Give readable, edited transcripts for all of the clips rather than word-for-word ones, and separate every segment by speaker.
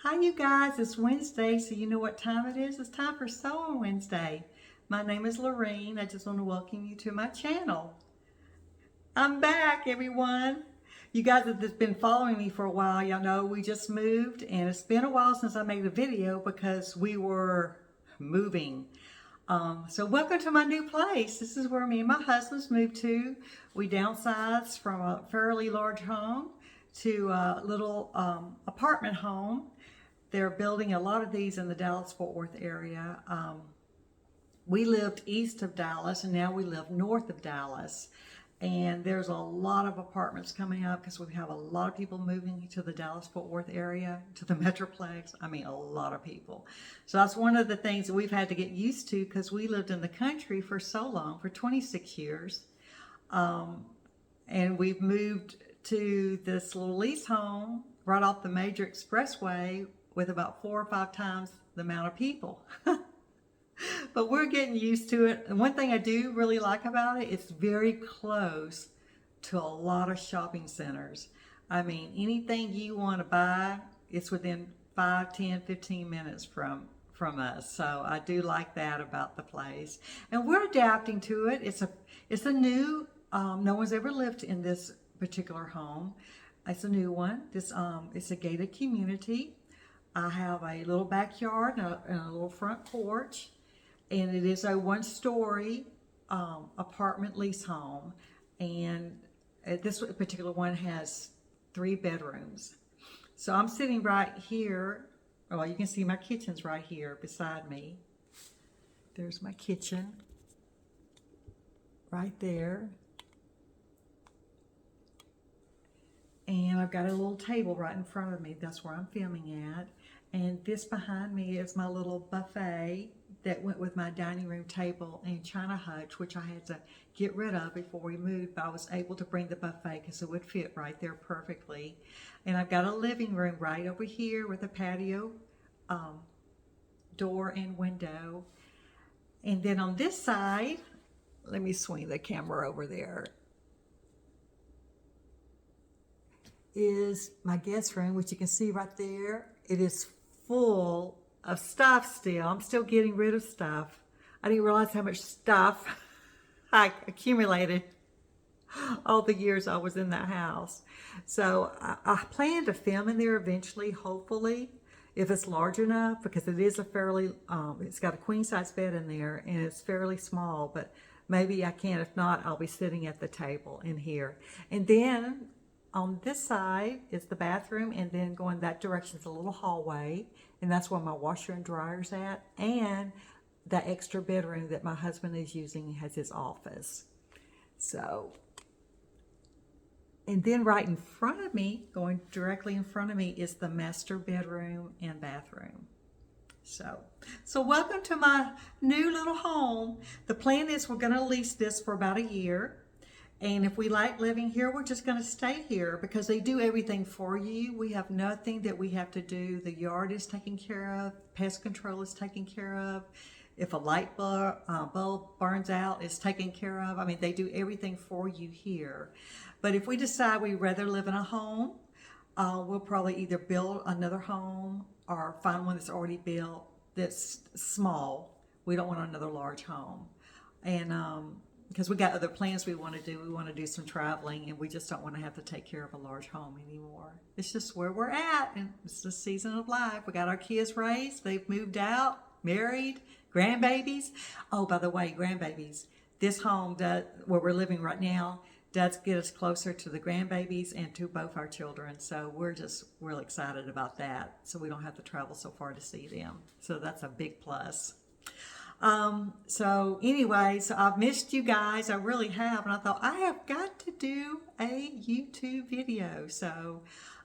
Speaker 1: Hi you guys, it's Wednesday, so you know what time it is. It's time for Sewing Wednesday. My name is Lorene. I just want to welcome you to my channel. I'm back, everyone. You guys have just been following me for a while. Y'all know we just moved, and it's been a while since I made a video because we were moving. So welcome to my new place. This is where me and my husband's moved to. We downsized from a fairly large home to a little apartment home. They're building a lot of these in the Dallas-Fort Worth area. We lived east of Dallas, and now we live north of Dallas. And there's a lot of apartments coming up because we have a lot of people moving to the Dallas-Fort Worth area, to the Metroplex. I mean, a lot of people. So that's one of the things that we've had to get used to because we lived in the country for so long, for 26 years. And we've moved to this little lease home right off the major expressway with about 4 or 5 times the amount of people. But we're getting used to it. And one thing I do really like about it, it's very close to a lot of shopping centers. I mean, anything you want to buy, it's within 5, 10, 15 minutes from us. So I do like that about the place. And we're adapting to it. It's a new, no one's ever lived in this particular home. It's a new one. It's a gated community. I have a little backyard and a little front porch. And it is a 1-story apartment lease home. And this particular one has 3 bedrooms. So I'm sitting right here. Well, you can see my kitchen's right here beside me. There's my kitchen right there. And I've got a little table right in front of me. That's where I'm filming at. And this behind me is my little buffet that went with my dining room table and china hutch, which I had to get rid of before we moved, but I was able to bring the buffet because it would fit right there perfectly. And I've got a living room right over here with a patio door and window. And then on this side, let me swing the camera over there, is my guest room, which you can see right there. It is full of stuff still. I'm still getting rid of stuff. I didn't realize how much stuff I accumulated all the years I was in that house. So I plan to film in there eventually, hopefully, if it's large enough, because it is a fairly, it's got a queen size bed in there and it's fairly small, but maybe I can. If not, I'll be sitting at the table in here. And then on this side is the bathroom, and then going that direction is a little hallway, and that's where my washer and dryer's at, and the extra bedroom that my husband is using has his office. So, and then right in front of me, going directly in front of me, is the master bedroom and bathroom. So welcome to my new little home. The plan is we're going to lease this for about a year. And if we like living here, we're just going to stay here because they do everything for you. We have nothing that we have to do. The yard is taken care of. Pest control is taken care of. If a light bulb burns out, it's taken care of. I mean, they do everything for you here. But if we decide we'd rather live in a home, we'll probably either build another home or find one that's already built that's small. We don't want another large home. And because we got other plans we want to do. We want to do some traveling, and we just don't want to have to take care of a large home anymore. It's just where we're at, and it's the season of life. We got our kids raised. They've moved out, married, grandbabies. Oh, by the way, grandbabies. This home where we're living right now does get us closer to the grandbabies and to both our children. So we're just real excited about that. So we don't have to travel so far to see them. So that's a big plus. So anyway, so I've missed you guys. I really have. And I thought I have got to do a YouTube video. So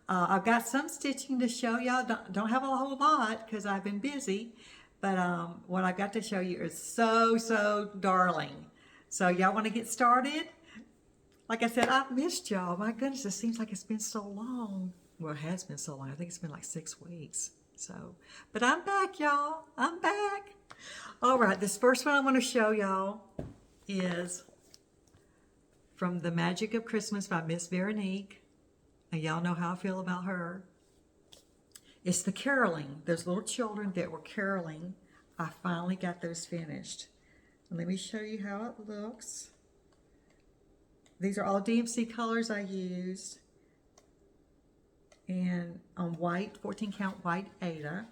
Speaker 1: I've got some stitching to show y'all. Don't have a whole lot because I've been busy. But what I've got to show you is so darling. So y'all want to get started? Like I said, I've missed y'all. My goodness, it seems like it's been so long. Well, it has been so long. I think it's been like 6 weeks. So, but I'm back, y'all. I'm back. All right, this first one I want to show y'all is from The Magic of Christmas by Miss Veronique. And y'all know how I feel about her. It's the caroling. Those little children that were caroling. I finally got those finished. Let me show you how it looks. These are all DMC colors I used. And on white, 14 count white Ada.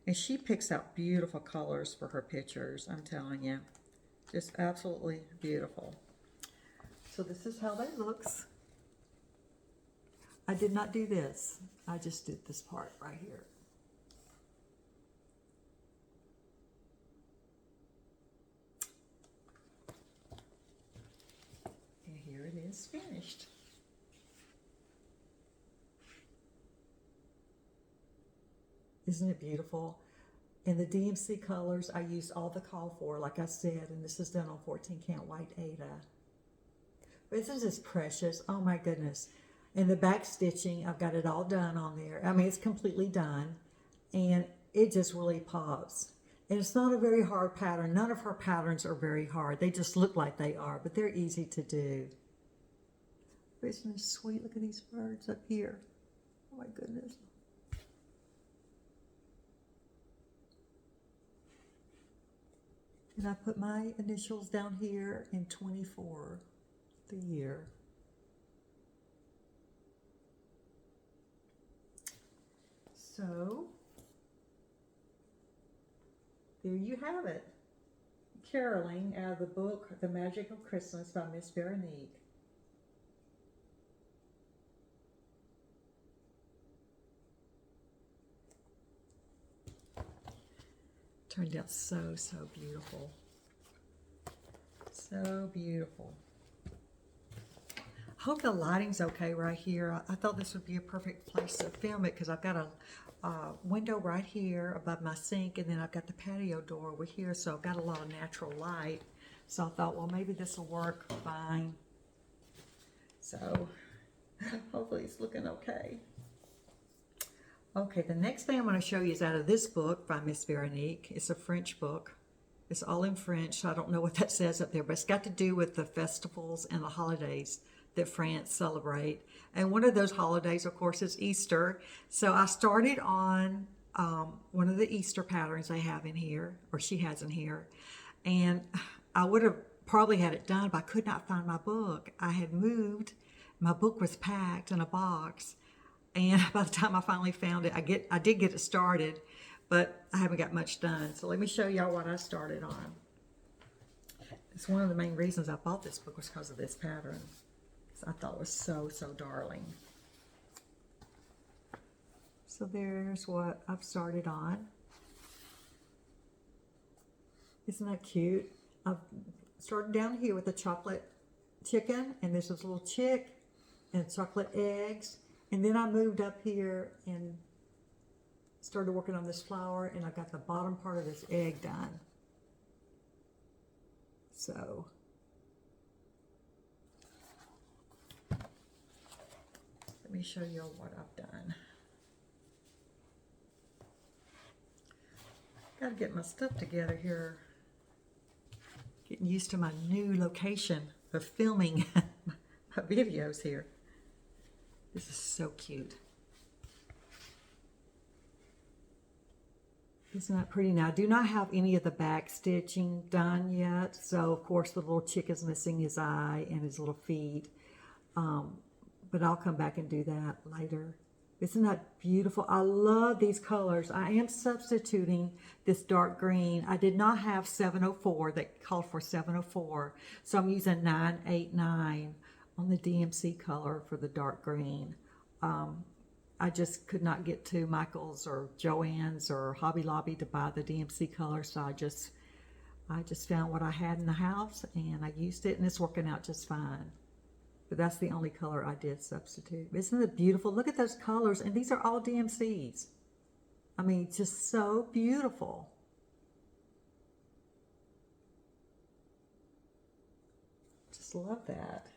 Speaker 1: And she picks out beautiful colors for her pictures, I'm telling you. Just absolutely beautiful. So this is how that looks. I did not do this. I just did this part right here. And here it is finished. Isn't it beautiful? And the DMC colors, I used all the call for, like I said, and this is done on 14 count white Ada. This is just precious. Oh my goodness. And the back stitching, I've got it all done on there. I mean, it's completely done. And it just really pops. And it's not a very hard pattern. None of her patterns are very hard. They just look like they are, but they're easy to do. Isn't it sweet? Look at these birds up here. Oh my goodness. And I put my initials down here in 24, the year. So, there you have it. Caroling out of the book, The Magic of Christmas by Miss Veronique. Turned out so, so beautiful. So beautiful. I hope the lighting's okay right here. I thought this would be a perfect place to film it because I've got a window right here above my sink, and then I've got the patio door over here, so I've got a lot of natural light. So I thought, well, maybe this will work fine. So hopefully it's looking okay. Okay, the next thing I'm going to show you is out of this book by Miss Veronique. It's a French book. It's all in French. I don't know what that says up there, but it's got to do with the festivals and the holidays that France celebrate. And one of those holidays, of course, is Easter. So I started on one of the Easter patterns they have in here, or she has in here. And I would have probably had it done, but I could not find my book. I had moved. My book was packed in a box. And by the time I finally found it, I did get it started, but I haven't got much done. So let me show y'all what I started on. It's one of the main reasons I bought this book was because of this pattern. I thought it was so, so darling. So there's what I've started on. Isn't that cute? I've started down here with the chocolate chicken, and there's this little chick and chocolate eggs. And then I moved up here and started working on this flower, and I got the bottom part of this egg done. So let me show you what I've done. Got to get my stuff together here. Getting used to my new location of filming my videos here. This is so cute. Isn't that pretty? Now, I do not have any of the back stitching done yet. So, of course, the little chick is missing his eye and his little feet. But I'll come back and do that later. Isn't that beautiful? I love these colors. I am substituting this dark green. I did not have 704 that called for 704. So I'm using 989 on the DMC color for the dark green. I just could not get to Michael's or Joann's or Hobby Lobby to buy the DMC color, so I just found what I had in the house and I used it, and it's working out just fine. But that's the only color I did substitute. Isn't it beautiful? Look at those colors, and these are all DMCs. I mean, just so beautiful. Just love that.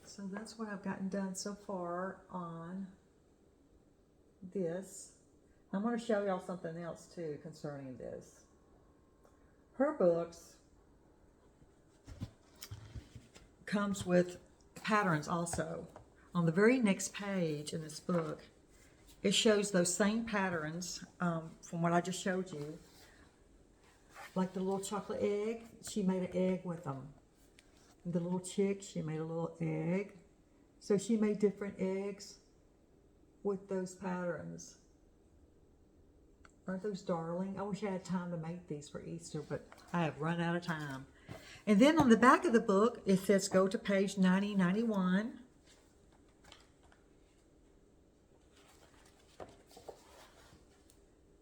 Speaker 1: So that's what I've gotten done so far on this. I'm going to show y'all something else too concerning this. Her books comes with patterns also. on the very next page in this book, it shows those same patterns from what I just showed you. Like the little chocolate egg, she made an egg with them. The little chick, she made a little egg. So she made different eggs with those patterns. Aren't those darling? I wish I had time to make these for Easter, but I have run out of time. And then on the back of the book, it says go to page 9091.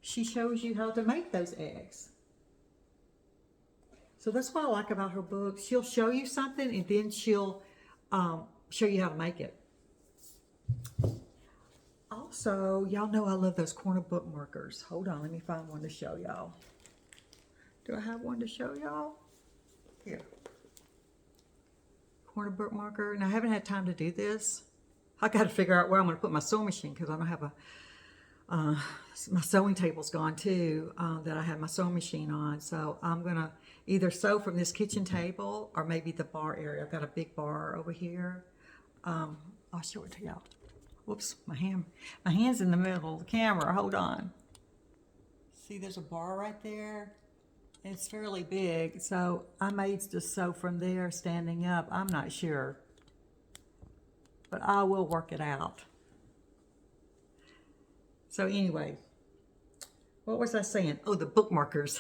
Speaker 1: She shows you how to make those eggs. So that's what I like about her book. She'll show you something and then she'll show you how to make it. Also, y'all know I love those corner bookmarkers. Hold on, let me find one to show y'all. Do I have one to show y'all? Here. Corner bookmarker. Now, I haven't had time to do this. I got to figure out where I'm going to put my sewing machine because I don't have my sewing table's gone too, that I had my sewing machine on. So I'm going to either sew from this kitchen table or maybe the bar area. I've got a big bar over here. I'll show it to y'all. Whoops, my hand's in the middle of the camera. Hold on. See, there's a bar right there. It's fairly big, so I may just sew from there standing up. I'm not sure, but I will work it out. So anyway, what was I saying? Oh, the bookmarkers.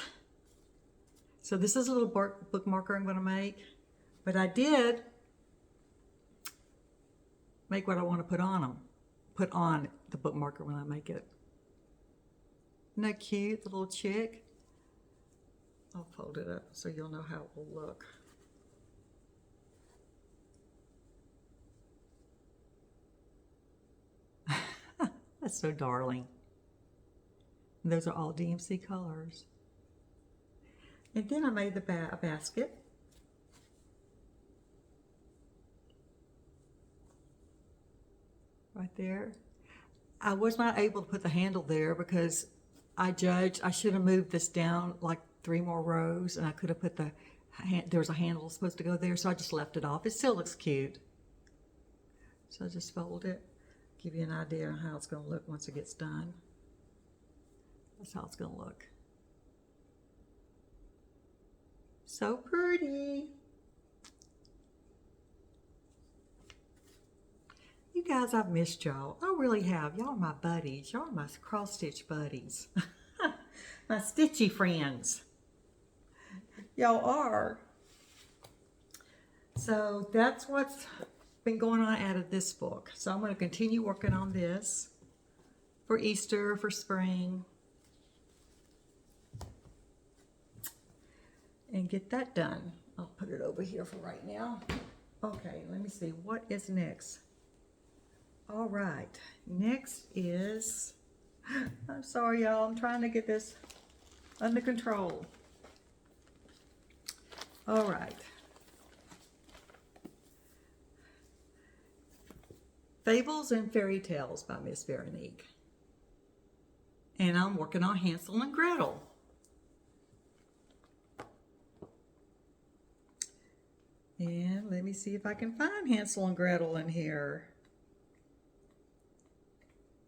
Speaker 1: So this is a little bookmarker I'm going to make, but I did make what I want to put on them. Put on the bookmarker when I make it. Isn't that cute, the little chick? I'll fold it up so you'll know how it will look. That's so darling. And those are all DMC colors. And then I made a basket. Right there. I was not able to put the handle there because I judged I should have moved this down like 3 more rows, and I could have put there was a handle supposed to go there, so I just left it off. It still looks cute. So I just fold it, give you an idea on how it's going to look once it gets done. That's how it's going to look. So pretty. You guys, I've missed y'all. I really have. Y'all are my buddies. Y'all are my cross-stitch buddies. My stitchy friends. Y'all are. So that's what's been going on out of this book. So I'm going to continue working on this for Easter, for spring. And get that done. I'll put it over here for right now. Okay, let me see. What is next? All right, next is, I'm sorry y'all, I'm trying to get this under control. All right. Fables and Fairy Tales by Miss Veronique. And I'm working on Hansel and Gretel. And let me see if I can find Hansel and Gretel in here.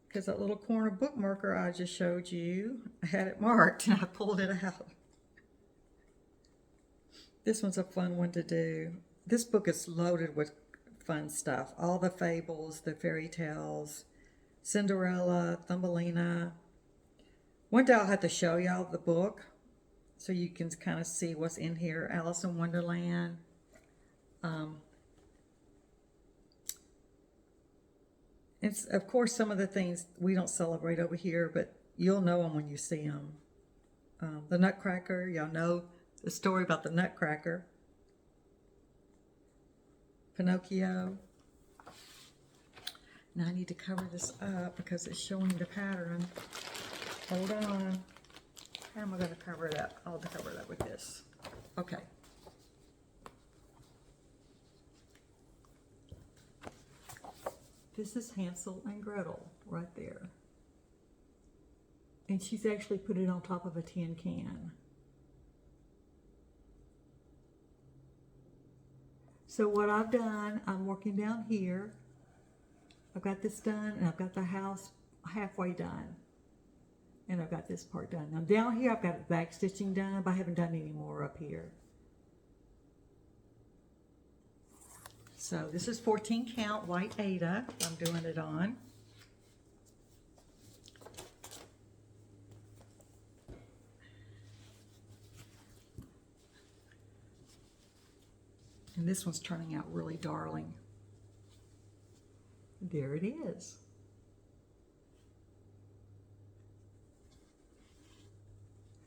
Speaker 1: Because that little corner bookmarker I just showed you, I had it marked and I pulled it out. This one's a fun one to do. This book is loaded with fun stuff. All the fables, the fairy tales, Cinderella, Thumbelina. One day I'll have to show y'all the book so you can kind of see what's in here. Alice in Wonderland. It's, of course, some of the things we don't celebrate over here, but you'll know them when you see them. The Nutcracker, y'all know the story about the Nutcracker. Pinocchio. Now I need to cover this up because it's showing the pattern. Hold on. How am I going to cover it up? I'll cover it up with this. Okay. This is Hansel and Gretel right there. And she's actually put it on top of a tin can. So what I've done, I'm working down here. I've got this done, and I've got the house halfway done. And I've got this part done. Now down here, I've got back stitching done, but I haven't done any more up here. So this is 14 count white Aida I'm doing it on. And this one's turning out really darling. There it is.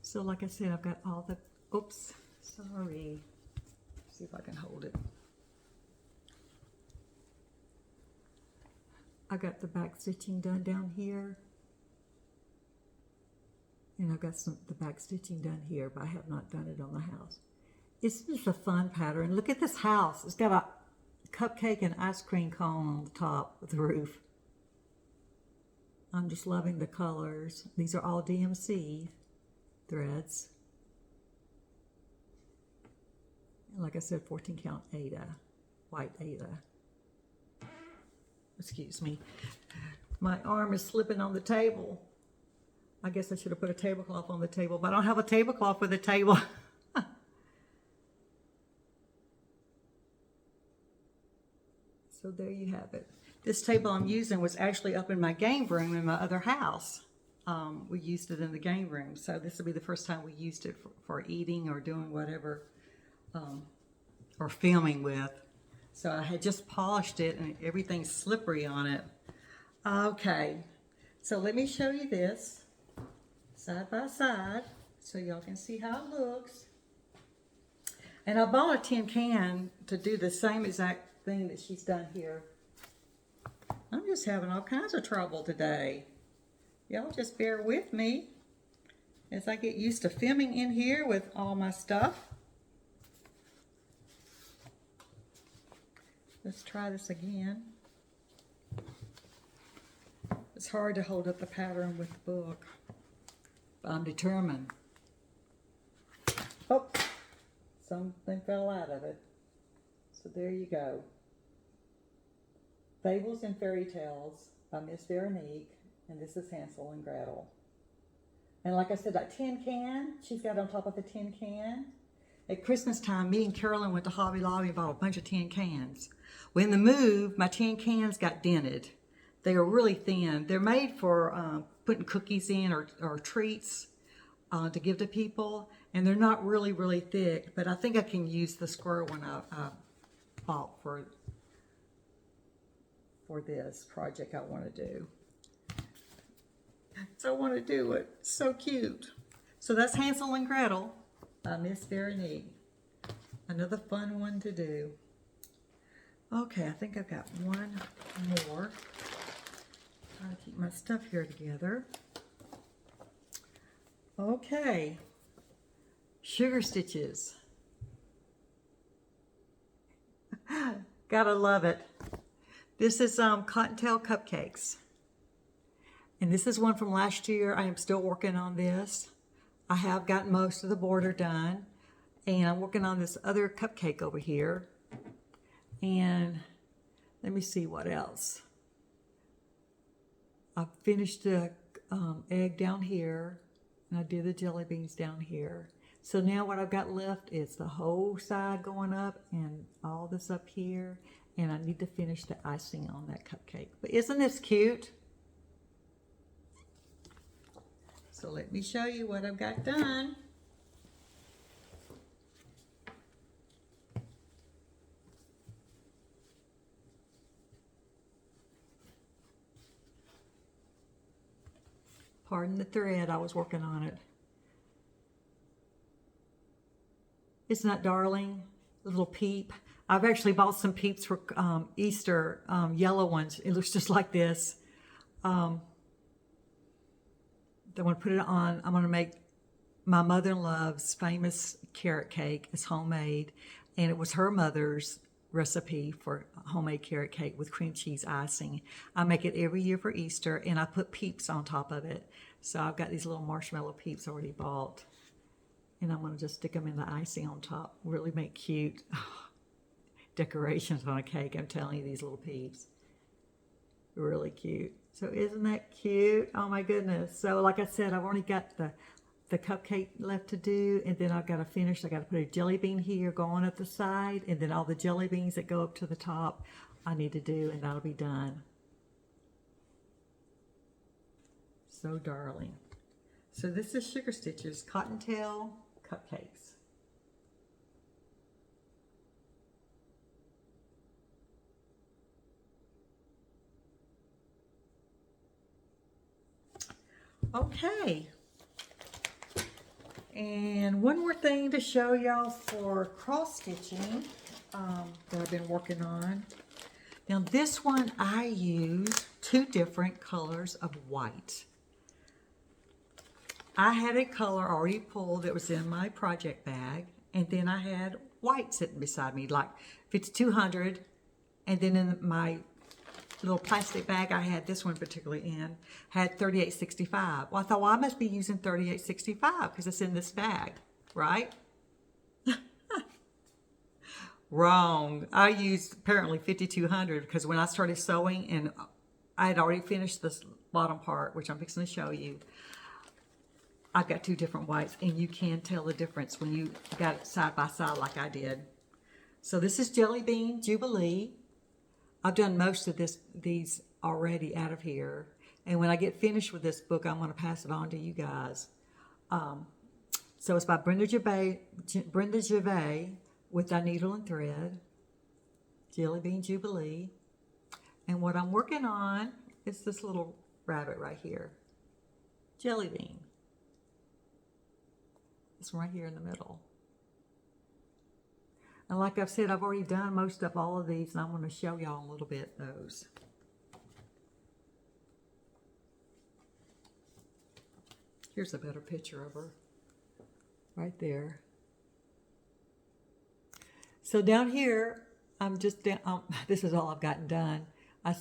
Speaker 1: So like I said, I've got all the, oops, sorry. See if I can hold it. I got the back stitching done down here. And I've got the back stitching done here, but I have not done it on the house. It's just a fun pattern. Look at this house. It's got a cupcake and ice cream cone on the top of the roof. I'm just loving the colors. These are all DMC threads. And like I said, 14 count Aida, white Aida. Excuse me. My arm is slipping on the table. I guess I should have put a tablecloth on the table, but I don't have a tablecloth with a table. So there you have it. This table I'm using was actually up in my game room in my other house. We used it in the game room. So this will be the first time we used it for eating or doing whatever, or filming with. So I had just polished it and everything's slippery on it. Okay, so let me show you this side by side so y'all can see how it looks. And I bought a tin can to do the same exact thing that she's done here. I'm just having all kinds of trouble today. Y'all just bear with me as I get used to filming in here with all my stuff. Let's try this again. It's hard to hold up the pattern with the book, but I'm determined. Oh, something fell out of it. So there you go. Fables and Fairy Tales by Miss Veronique, and this is Hansel and Gretel. And like I said, that tin can, she's got on top of a tin can. At Christmas time, me and Carolyn went to Hobby Lobby and bought a bunch of tin cans. When the move, my tin cans got dented. They are really thin. They're made for putting cookies in or treats to give to people. And they're not really, really thick, but I think I can use the square one I bought for this project I want to do. So I want to do it. So cute. So that's Hansel and Gretel by Miss Veronique. Another fun one to do. Okay, I think I've got one more. Trying to keep my stuff here together. Okay. Sugar stitches. Gotta love it. This is Cottontail Cupcakes. And this is one from last year. I am still working on this. I have gotten most of the border done. And I'm working on this other cupcake over here. And let me see what else. I finished the egg down here. And I did the jelly beans down here. So now what I've got left is the whole side going up and all this up here. And I need to finish the icing on that cupcake. But isn't this cute? So let me show you what I've got done. Pardon the thread, I was working on it. Isn't that darling? A little peep. I've actually bought some peeps for Easter, yellow ones. It looks just like this. I'm going to put it on. I'm going to make my mother-in-law's famous carrot cake. It's homemade, and it was her mother's recipe for homemade carrot cake with cream cheese icing. I make it every year for Easter, and I put peeps on top of it. So I've got these little marshmallow peeps already bought, and I'm going to just stick them in the icing on top. Really make cute decorations on a cake. I'm telling you, these little peeps. Really cute. So isn't that cute? Oh my goodness. So like I said, I've only got the cupcake left to do, and then I've got to finish. I got to put a jelly bean here going up the side, and then all the jelly beans that go up to the top I need to do, and that'll be done. So darling. So this is Sugar Stitches Cottontail Cupcakes. Okay. And one more thing to show y'all for cross stitching that I've been working on. Now this one I use 2 different colors of white. I had a color already pulled that was in my project bag, and then I had white sitting beside me, like 5200, and then in my little plastic bag I had this one particularly in, had 3865. Well, I thought, well, I must be using 3865 because it's in this bag, right? Wrong. I used apparently 5200 because when I started sewing and I had already finished this bottom part, which I'm fixing to show you, I've got 2 different whites, and you can tell the difference when you got it side by side like I did. So this is Jelly Bean Jubilee. I've done most of these already out of here. And when I get finished with this book, I'm going to pass it on to you guys. So it's by Brenda Gervais with Thy Needle and Thread. Jelly Bean Jubilee. And what I'm working on is this little rabbit right here. Jelly Bean. This one right here in the middle. And like I've said, I've already done most of all of these, and I'm going to show y'all a little bit those. Here's a better picture of her. Right there. So down here, I'm just down, this is all I've gotten done. I'm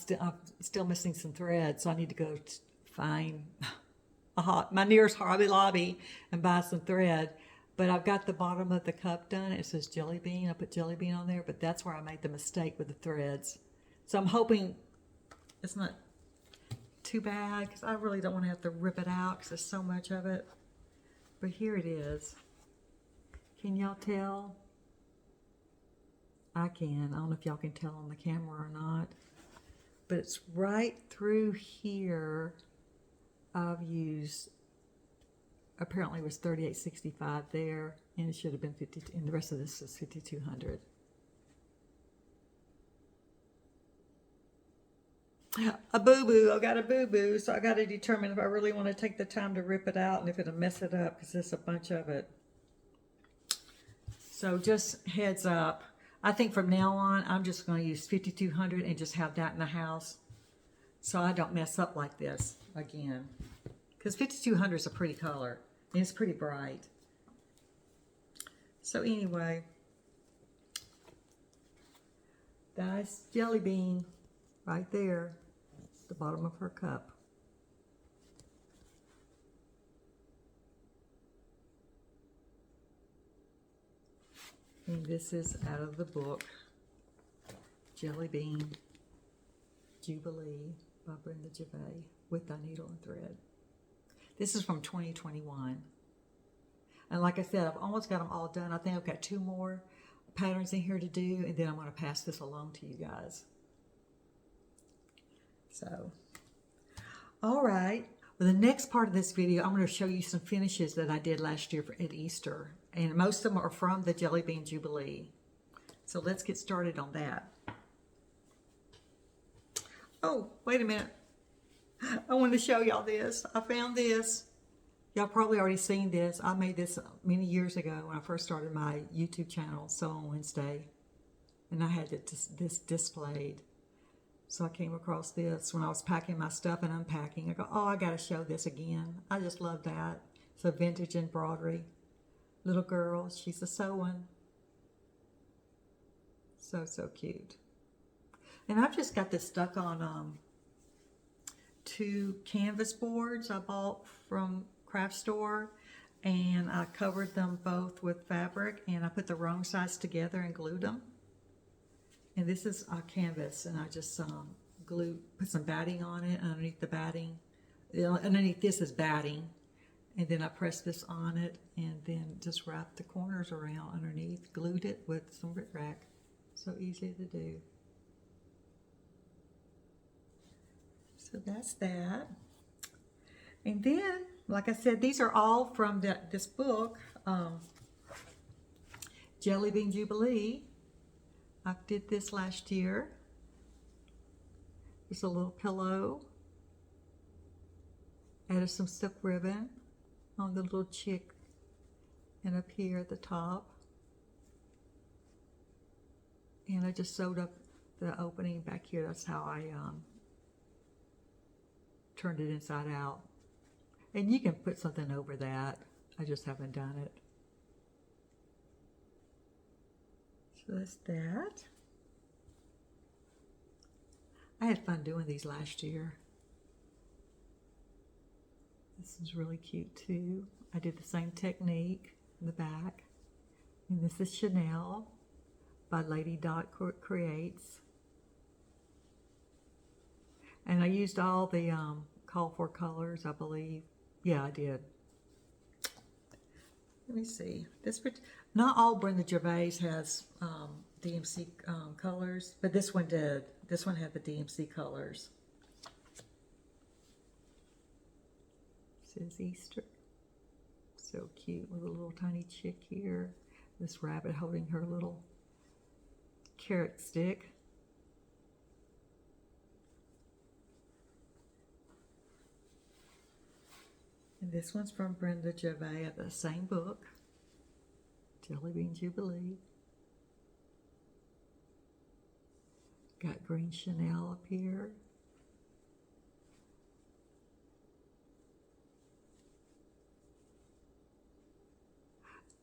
Speaker 1: still missing some thread, so I need to go find my nearest Hobby Lobby and buy some thread. But I've got the bottom of the cup done. It says Jelly Bean. I put Jelly Bean on there, but that's where I made the mistake with the threads. So I'm hoping it's not too bad, because I really don't want to have to rip it out because there's so much of it. But here it is. Can y'all tell? I can. I don't know if y'all can tell on the camera or not. But it's right through here. I've used, apparently it was 3865 there, and it should have been 50, and the rest of this is 5200. A boo-boo, I got a boo-boo, so I got to determine if I really want to take the time to rip it out and if it'll mess it up, because there's a bunch of it. So just heads up, I think from now on, I'm just going to use 5200 and just have that in the house so I don't mess up like this again. Because 5200 is a pretty color, and it's pretty bright. So anyway, that's Jelly Bean right there, the bottom of her cup. And this is out of the book, Jelly Bean Jubilee by Brenda Gervais with Thy Needle and Thread. This is from 2021. And like I said, I've almost got them all done. I think I've got 2 more patterns in here to do, and then I'm going to pass this along to you guys. So, all right. Well, the next part of this video, I'm going to show you some finishes that I did last year at Easter. And most of them are from the Jelly Bean Jubilee. So let's get started on that. Oh, wait a minute. I wanted to show y'all this. I found this. Y'all probably already seen this. I made this many years ago when I first started my YouTube channel, Sew on Wednesday. And I had this displayed. So I came across this when I was packing my stuff and unpacking. I go, oh, I got to show this again. I just love that. It's a vintage embroidery. Little girl, she's a sewing. So, so cute. And I've just got this stuck on 2 canvas boards I bought from craft store, and I covered them both with fabric, and I put the wrong sides together and glued them. And this is a canvas, and I just glue, put some batting on it underneath the batting. Underneath this is batting. And then I pressed this on it and then just wrapped the corners around underneath, glued it with some rickrack. So easy to do. So that's that. And then, like I said, these are all from this book, Jelly Bean Jubilee. I did this last year. Just a little pillow. Added some silk ribbon on the little chick and up here at the top. And I just sewed up the opening back here. That's how I turned it inside out. And you can put something over that. I just haven't done it. So that's that. I had fun doing these last year. This is really cute too. I did the same technique in the back. And this is Chanel by Lady Dot Creates. And I used all the call for colors, I believe. Yeah, I did. Let me see. Not all Brenda Gervais has DMC colors, but this one did. This one had the DMC colors. It says Easter. So cute with a little tiny chick here. This rabbit holding her little carrot stick. And this one's from Brenda Gervais of the same book, Jelly Bean Jubilee. Got green Chanel up here.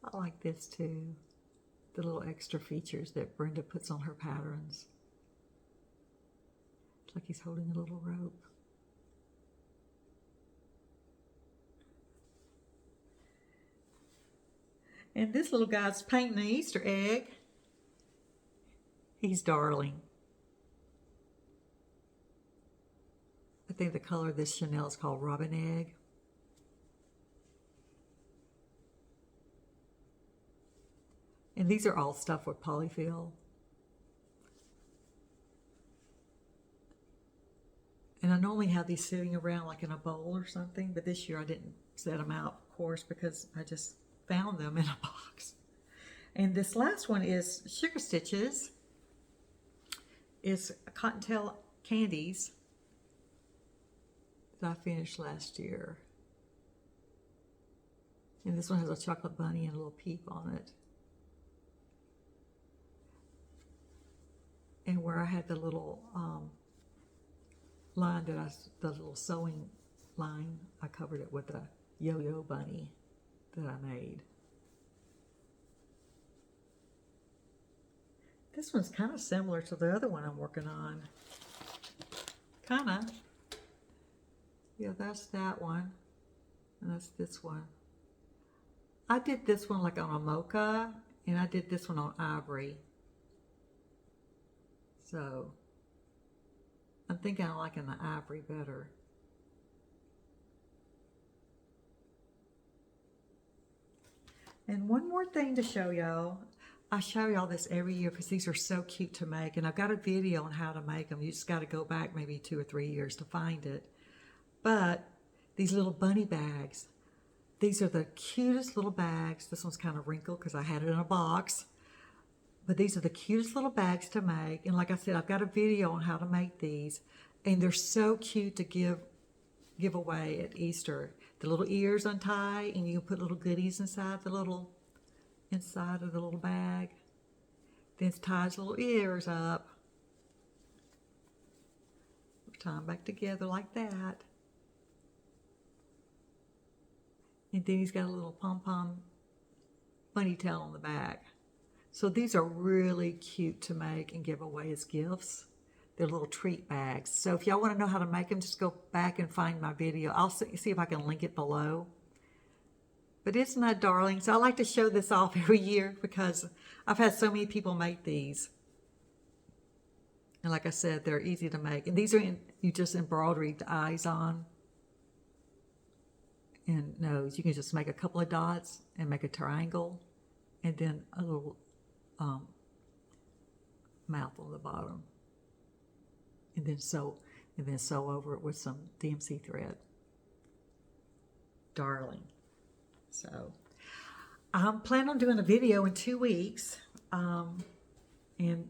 Speaker 1: I like this too, the little extra features that Brenda puts on her patterns. It's like he's holding a little rope. And this little guy's painting an Easter egg. He's darling. I think the color of this Chanel is called Robin Egg. And these are all stuffed with polyfill. And I normally have these sitting around like in a bowl or something, but this year I didn't set them out, of course, because I just found them in a box. And this last one is Sugar Stitches. It's Cottontail Candies that I finished last year. And this one has a chocolate bunny and a little peep on it. And where I had the little line the little sewing line, I covered it with a yo-yo bunny that I made. This one's kind of similar to the other one I'm working on. Kind of. Yeah, that's that one. And that's this one. I did this one like on a mocha, and I did this one on ivory. So, I'm thinking I'm liking the ivory better. And one more thing to show y'all. I show y'all this every year because these are so cute to make. And I've got a video on how to make them. You just got to go back maybe 2 or 3 years to find it. But these little bunny bags. These are the cutest little bags. This one's kind of wrinkled because I had it in a box. But these are the cutest little bags to make. And like I said, I've got a video on how to make these. And they're so cute to give away at Easter. The little ears untie, and you can put little goodies inside of the little bag. Then it ties little ears up. Tie them back together like that. And then he's got a little pom-pom bunny tail on the back. So these are really cute to make and give away as gifts. They're little treat bags. So if y'all want to know how to make them, just go back and find my video. I'll see if I can link it below. But isn't that darling? So I like to show this off every year because I've had so many people make these. And like I said, they're easy to make. And these are you just embroidery the eyes on and nose. You can just make a couple of dots and make a triangle and then a little mouth on the bottom. And then sew over it with some DMC thread. Darling. So I'm planning on doing a video in 2 weeks. And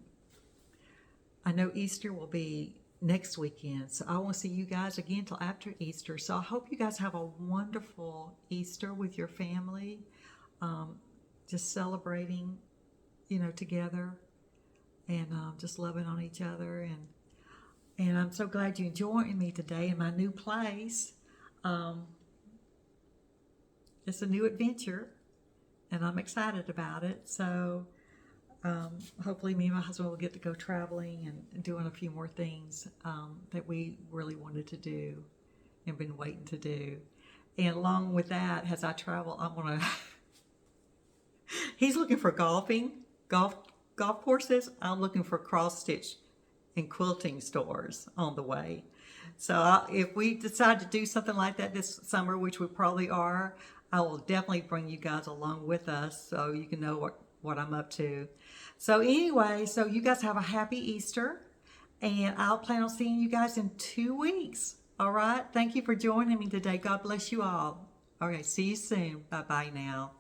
Speaker 1: I know Easter will be next weekend, so I won't see you guys again till after Easter. So I hope you guys have a wonderful Easter with your family, just celebrating, together, and just loving on each other. And I'm so glad you joined me today in my new place. It's a new adventure, and I'm excited about it. So hopefully me and my husband will get to go traveling and doing a few more things that we really wanted to do and been waiting to do. And along with that, as I travel, I want to he's looking for golf courses. I'm looking for cross-stitch and quilting stores on the way. So if we decide to do something like that this summer, which we probably are, I will definitely bring you guys along with us so you can know what I'm up to. So anyway, so you guys have a happy Easter, and I'll plan on seeing you guys in 2 weeks. All right. Thank you for joining me today. God bless you all. Okay. See you soon. Bye-bye now.